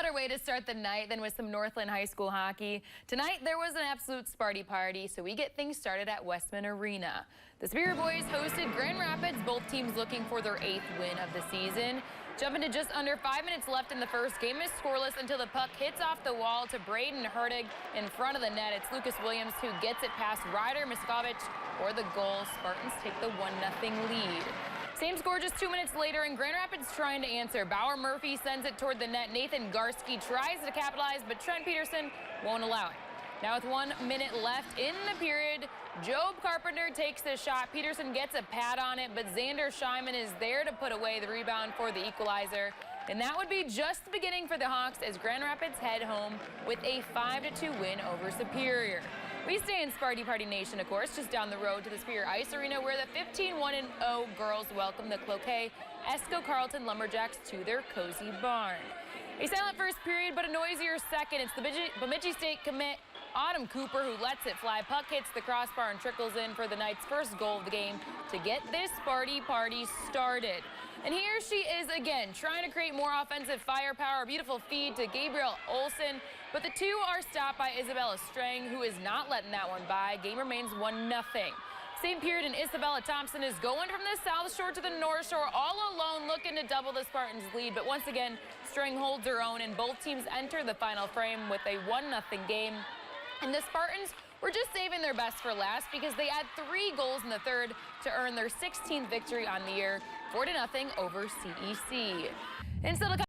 better way to start the night than with some Northland High School hockey. Tonight, there was an absolute Sparty party, so we get things started at Westman Arena. The Superior boys hosted Grand Rapids, both teams looking for their 8th win of the season. Jumping to just under 5 minutes left in the first, game is scoreless until the puck hits off the wall to Braden Hertig in front of the net. It's Lucas Williams who gets it past Ryder Miskovich for the goal. Spartans take the 1-0 lead. Same score just 2 minutes later, and Grand Rapids trying to answer. Bauer Murphy sends it toward the net. Nathan Garski tries to capitalize, but Trent Peterson won't allow it. Now with 1 minute left in the period, Job Carpenter takes the shot. Peterson gets a pad on it, but Xander Scheinman is there to put away the rebound for the equalizer. And that would be just the beginning for the Hawks as Grand Rapids head home with a 5-2 win over Superior. We stay in Sparty Party Nation, of course, just down the road to the Superior Ice Arena where the 15-1-0 girls welcome the Cloquet Esco Carlton Lumberjacks to their cozy barn. A silent first period, but a noisier second. It's the Bemidji State commit Autumn Cooper who lets it fly. Puck hits the crossbar and trickles in for the night's first goal of the game to get this Sparty party started. And here she is again, trying to create more offensive firepower. A beautiful feed to Gabriel Olsen, but the two are stopped by Isabella Strang, who is not letting that one by. Game remains 1-0. Same period, and Isabella Thompson is going from the south shore to the north shore, all alone, looking to double the Spartans' lead. But once again, Strang holds her own, and both teams enter the final frame with a 1-0 game. And the Spartans were just saving their best for last because they had 3 goals in the third to earn their 16th victory on the year, 4-0 over CEC. In Silicon